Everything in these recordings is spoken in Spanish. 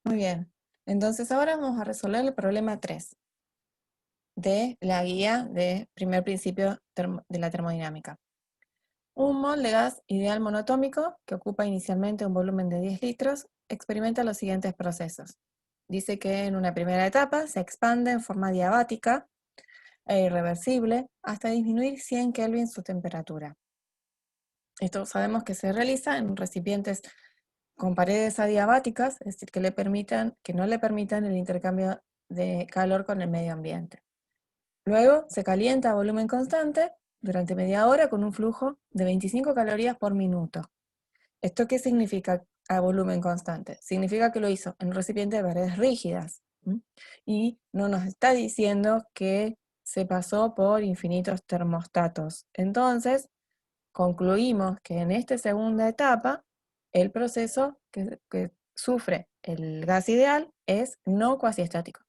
Muy bien. Entonces ahora vamos a resolver el problema 3 de la guía de primer principio de la termodinámica. Un mol de gas ideal monoatómico que ocupa inicialmente un volumen de 10 litros experimenta los siguientes procesos. Dice que en una primera etapa se expande en forma diabática e irreversible hasta disminuir 100 Kelvin su temperatura. Esto sabemos que se realiza en recipientes con paredes adiabáticas, es decir, que no le permitan el intercambio de calor con el medio ambiente. Luego se calienta a volumen constante durante media hora con un flujo de 25 calorías por minuto. ¿Esto qué significa a volumen constante? Significa que lo hizo en un recipiente de paredes rígidas. Y no nos está diciendo que se pasó por infinitos termostatos. Entonces, concluimos que en esta segunda etapa, el proceso que sufre el gas ideal es no cuasiestático.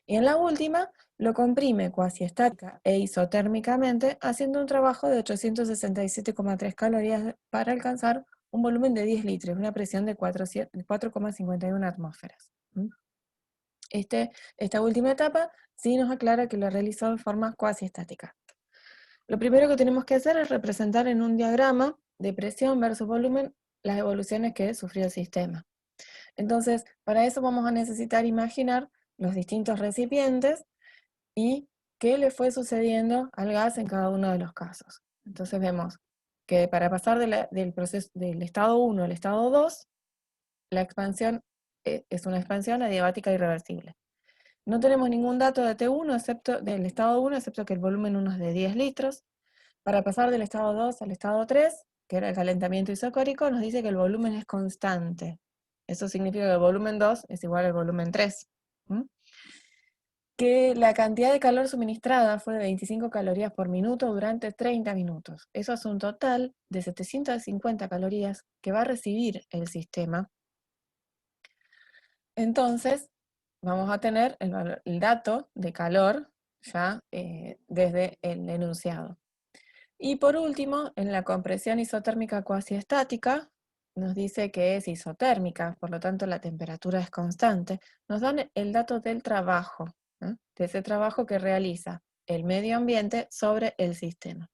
Y en la última, lo comprime cuasiestática e isotérmicamente, haciendo un trabajo de 867,3 calorías para alcanzar un volumen de 10 litros, una presión de 4,51 atmósferas. Esta última etapa sí nos aclara que lo realizó de forma cuasiestática. Lo primero que tenemos que hacer es representar en un diagrama de presión versus volumen las evoluciones que sufrió el sistema. Entonces, para eso vamos a necesitar imaginar los distintos recipientes y qué le fue sucediendo al gas en cada uno de los casos. Entonces vemos que para pasar del proceso del estado 1 al estado 2, la expansión es una expansión adiabática irreversible. No tenemos ningún dato de T1 excepto del estado 1, excepto que el volumen 1 es de 10 litros. Para pasar del estado 2 al estado 3, que era el calentamiento isocórico, nos dice que el volumen es constante. Eso significa que el volumen 2 es igual al volumen 3. Que la cantidad de calor suministrada fue de 25 calorías por minuto durante 30 minutos. Eso es un total de 750 calorías que va a recibir el sistema. Entonces, vamos a tener el dato de calor ya desde el enunciado. Y por último, en la compresión isotérmica cuasiestática, nos dice que es isotérmica, por lo tanto la temperatura es constante. Nos dan el dato del trabajo, de ese trabajo que realiza el medio ambiente sobre el sistema.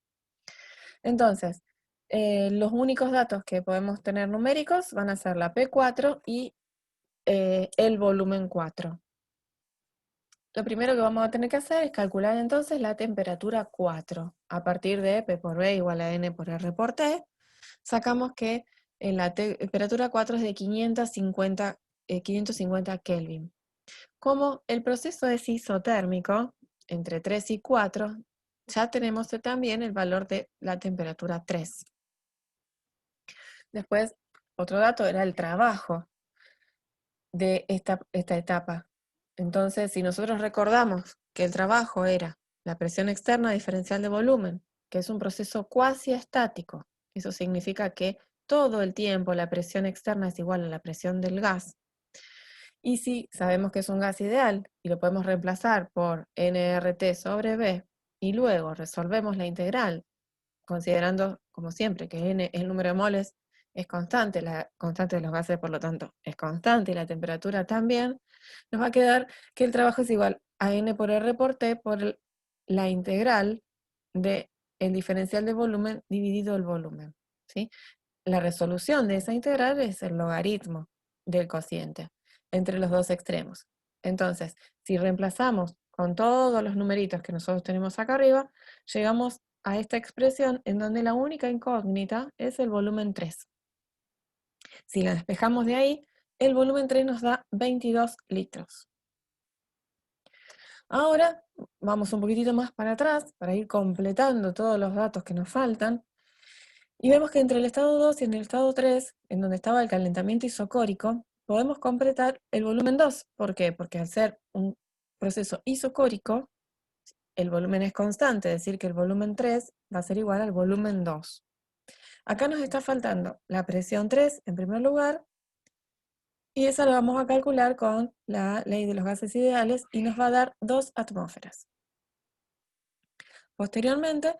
Entonces, los únicos datos que podemos tener numéricos van a ser la P4 y el volumen 4. Lo primero que vamos a tener que hacer es calcular entonces la temperatura 4. A partir de P por B igual a N por R por T, sacamos que la temperatura 4 es de 550 Kelvin. Como el proceso es isotérmico, entre 3 y 4, ya tenemos también el valor de la temperatura 3. Después, otro dato era el trabajo de esta etapa. Entonces, si nosotros recordamos que el trabajo era la presión externa diferencial de volumen, que es un proceso cuasi estático, eso significa que todo el tiempo la presión externa es igual a la presión del gas. Y si sabemos que es un gas ideal y lo podemos reemplazar por nRT sobre B y luego resolvemos la integral, considerando, como siempre, que N es el número de moles, es constante, la constante de los gases, por lo tanto, es constante y la temperatura también, nos va a quedar que el trabajo es igual a N por R por T por la integral del diferencial de volumen dividido el volumen. ¿Sí? La resolución de esa integral es el logaritmo del cociente entre los dos extremos. Entonces, si reemplazamos con todos los numeritos que nosotros tenemos acá arriba, llegamos a esta expresión en donde la única incógnita es el volumen 3. Si la despejamos de ahí, el volumen 3 nos da 22 litros. Ahora vamos un poquitito más para atrás para ir completando todos los datos que nos faltan. Y vemos que entre el estado 2 y en el estado 3, en donde estaba el calentamiento isocórico, podemos completar el volumen 2. ¿Por qué? Porque al ser un proceso isocórico, el volumen es constante, es decir, que el volumen 3 va a ser igual al volumen 2. Acá nos está faltando la presión 3 en primer lugar, y esa la vamos a calcular con la ley de los gases ideales y nos va a dar 2 atmósferas. Posteriormente,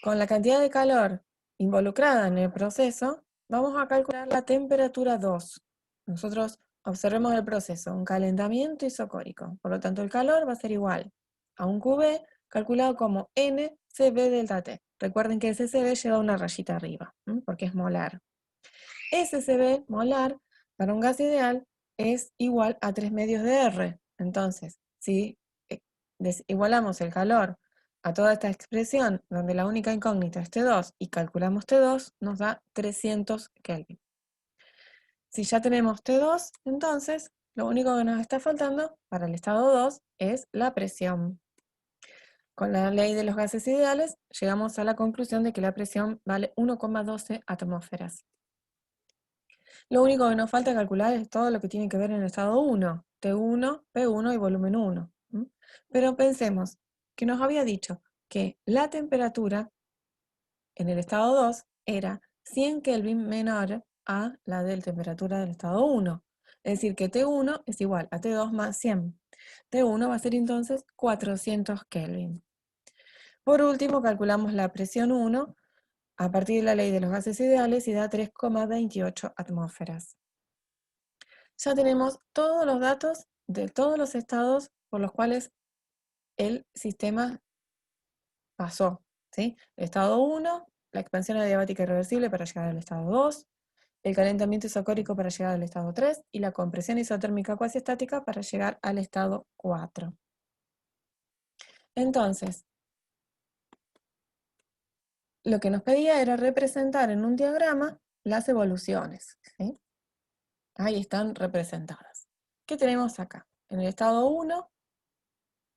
con la cantidad de calor involucrada en el proceso, vamos a calcular la temperatura 2. Nosotros observemos el proceso, un calentamiento isocórico. Por lo tanto, el calor va a ser igual a un QB calculado como NCB delta T. Recuerden que ese CB lleva una rayita arriba, porque es molar. SCB molar para un gas ideal es igual a 3 medios de R. Entonces, si igualamos el calor a toda esta expresión, donde la única incógnita es T2, y calculamos T2, nos da 300 Kelvin. Si ya tenemos T2, entonces, lo único que nos está faltando para el estado 2 es la presión. Con la ley de los gases ideales, llegamos a la conclusión de que la presión vale 1,12 atmósferas. Lo único que nos falta calcular es todo lo que tiene que ver en el estado 1, T1, P1 y volumen 1. Pero pensemos que nos había dicho que la temperatura en el estado 2 era 100 Kelvin menor a la de la temperatura del estado 1. Es decir, que T1 es igual a T2 más 100. T1 va a ser entonces 400 Kelvin. Por último, calculamos la presión 1 a partir de la ley de los gases ideales y da 3,28 atmósferas. Ya tenemos todos los datos de todos los estados por los cuales el sistema pasó, ¿sí? El estado 1, la expansión adiabática irreversible para llegar al estado 2, el calentamiento isocórico para llegar al estado 3 y la compresión isotérmica cuasiestática para llegar al estado 4. Entonces, lo que nos pedía era representar en un diagrama las evoluciones, ¿sí? Ahí están representadas. ¿Qué tenemos acá? En el estado 1,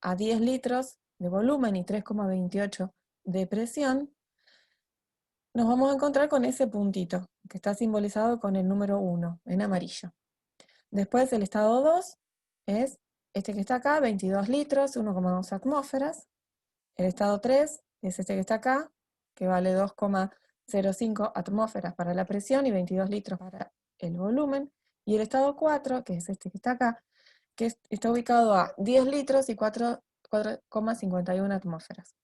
a 10 litros de volumen y 3,28 de presión, nos vamos a encontrar con ese puntito, que está simbolizado con el número 1, en amarillo. Después el estado 2 es este que está acá, 22 litros, 1,2 atmósferas. El estado 3 es este que está acá, que vale 2,05 atmósferas para la presión y 22 litros para el volumen. Y el estado 4, que es este que está acá, que está ubicado a 10 litros y 4,51 atmósferas.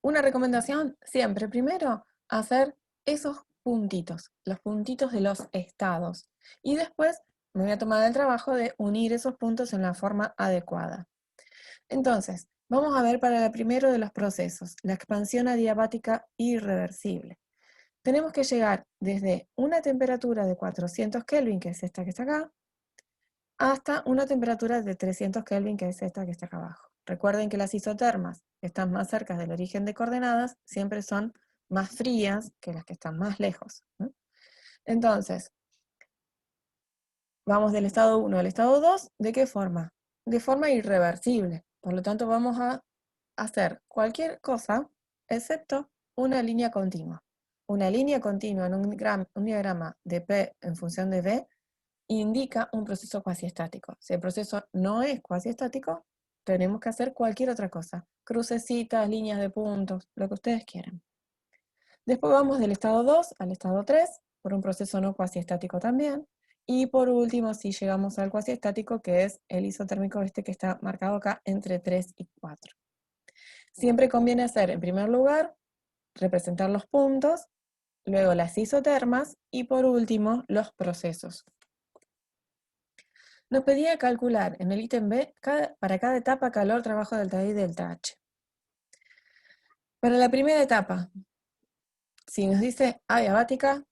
Una recomendación, siempre, primero, hacer esos puntitos, los puntitos de los estados. Y después me voy a tomar el trabajo de unir esos puntos en la forma adecuada. Entonces, vamos a ver para el primero de los procesos, la expansión adiabática irreversible. Tenemos que llegar desde una temperatura de 400 Kelvin, que es esta que está acá, hasta una temperatura de 300 Kelvin, que es esta que está acá abajo. Recuerden que las isotermas que están más cerca del origen de coordenadas siempre son más frías que las que están más lejos, ¿no? Entonces, vamos del estado 1 al estado 2, ¿de qué forma? De forma irreversible. Por lo tanto, vamos a hacer cualquier cosa excepto una línea continua. Una línea continua en un diagrama de P en función de V indica un proceso cuasiestático. Si el proceso no es cuasiestático, tenemos que hacer cualquier otra cosa. Crucecitas, líneas de puntos, lo que ustedes quieran. Después vamos del estado 2 al estado 3, por un proceso no cuasiestático también. Y por último, si llegamos al cuasiestático, que es el isotérmico este que está marcado acá entre 3 y 4. Siempre conviene hacer, en primer lugar, representar los puntos, luego las isotermas y por último, los procesos. Nos pedía calcular en el ítem B para cada etapa calor, trabajo, delta I y delta H. Para la primera etapa, si nos dice adiabática,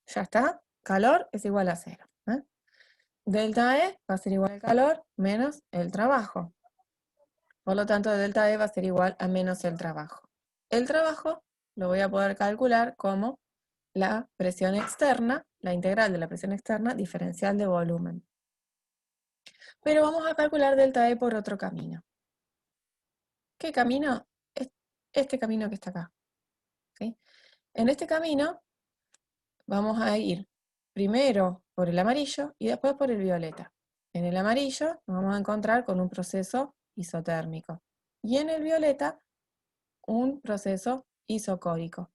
ya está, calor es igual a 0. Delta E va a ser igual al calor menos el trabajo. Por lo tanto, delta E va a ser igual a menos el trabajo. El trabajo lo voy a poder calcular como la presión externa, la integral de la presión externa diferencial de volumen. Pero vamos a calcular delta E por otro camino. ¿Qué camino? Este camino que está acá. ¿Sí? En este camino vamos a ir primero por el amarillo y después por el violeta. En el amarillo nos vamos a encontrar con un proceso isotérmico y en el violeta un proceso isocórico.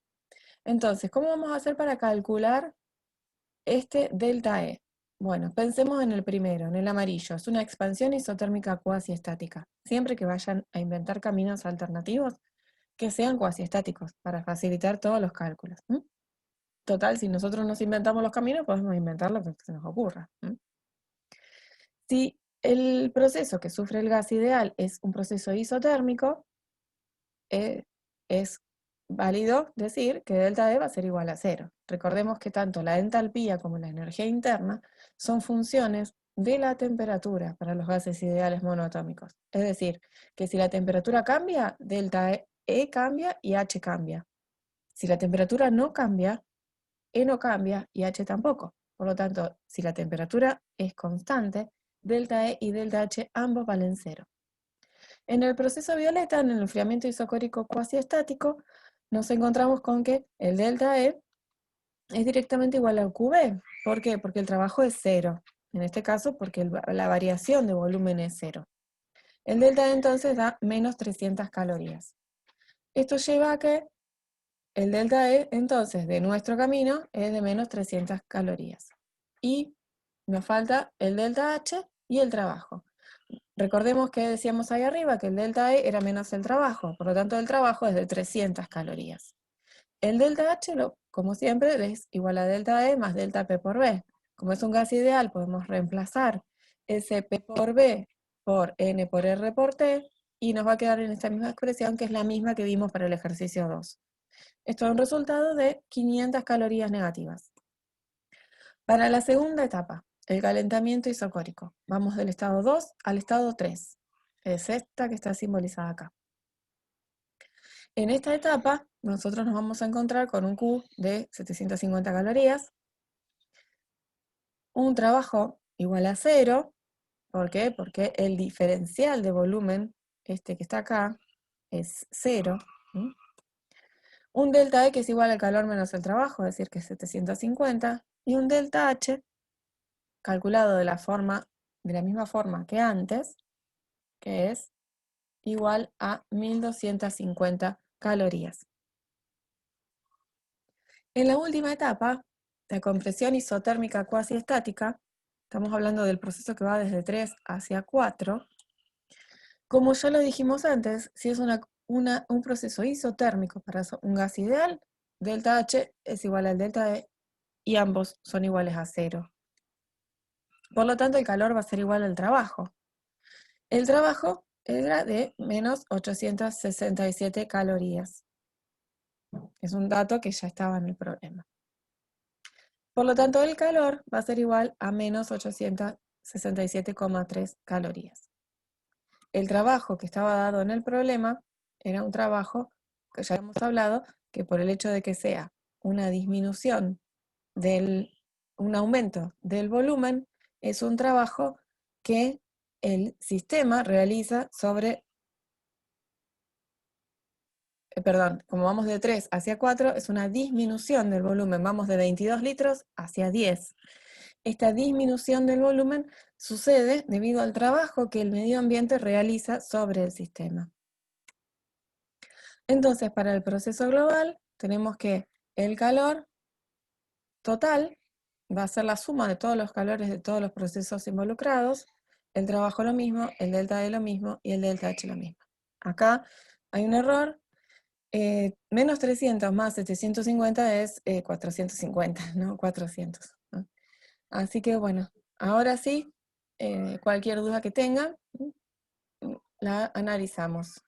Entonces, ¿cómo vamos a hacer para calcular este delta E? Bueno, pensemos en el primero, en el amarillo. Es una expansión isotérmica cuasiestática. Siempre que vayan a inventar caminos alternativos, que sean cuasiestáticos, para facilitar todos los cálculos. total, si nosotros nos inventamos los caminos, podemos inventar lo que se nos ocurra. Si el proceso que sufre el gas ideal es un proceso isotérmico, es válido decir que delta E va a ser igual a 0. Recordemos que tanto la entalpía como la energía interna son funciones de la temperatura para los gases ideales monoatómicos. Es decir, que si la temperatura cambia, delta E cambia y H cambia. Si la temperatura no cambia, E no cambia y H tampoco. Por lo tanto, si la temperatura es constante, delta E y delta H ambos valen 0. En el proceso violeta, en el enfriamiento isocórico cuasiestático, nos encontramos con que el delta E es directamente igual al QB. ¿Por qué? Porque el trabajo es 0. En este caso, porque la variación de volumen es 0. El delta E entonces da menos 300 calorías. Esto lleva a que el delta E, entonces, de nuestro camino es de menos 300 calorías. Y nos falta el delta H y el trabajo. Recordemos que decíamos ahí arriba que el delta E era menos el trabajo, por lo tanto el trabajo es de 300 calorías. El delta H, como siempre, es igual a delta E más delta P por B. Como es un gas ideal, podemos reemplazar ese P por B por N por R por T, y nos va a quedar en esta misma expresión, que es la misma que vimos para el ejercicio 2. Esto es un resultado de 500 calorías negativas. Para la segunda etapa, el calentamiento isocórico, vamos del estado 2 al estado 3. Es esta que está simbolizada acá. En esta etapa, nosotros nos vamos a encontrar con un Q de 750 calorías, un trabajo igual a 0. ¿Por qué? Porque el diferencial de volumen, este que está acá, es 0. Un delta E que es igual al calor menos el trabajo, es decir, que es 750, y un delta H calculado de la misma forma que antes, que es igual a 1250 calorías. En la última etapa, la compresión isotérmica cuasiestática, estamos hablando del proceso que va desde 3 hacia 4, como ya lo dijimos antes, si es un proceso isotérmico para un gas ideal, delta H es igual al delta E y ambos son iguales a 0. Por lo tanto, el calor va a ser igual al trabajo. El trabajo era de menos 867 calorías. Es un dato que ya estaba en el problema. Por lo tanto, el calor va a ser igual a menos 867,3 calorías. El trabajo que estaba dado en el problema era un trabajo que ya hemos hablado, que por el hecho de que sea una disminución un aumento del volumen, es un trabajo que el sistema realiza sobre, como vamos de 3 hacia 4, es una disminución del volumen, vamos de 22 litros hacia 10. Esta disminución del volumen sucede debido al trabajo que el medio ambiente realiza sobre el sistema. Entonces, para el proceso global, tenemos que el calor total va a ser la suma de todos los calores de todos los procesos involucrados, el trabajo lo mismo, el delta E lo mismo y el delta H lo mismo. Acá hay un error, menos 300 más 750 es 450, no 400. ¿no? Así que bueno, ahora sí, cualquier duda que tengan, la analizamos.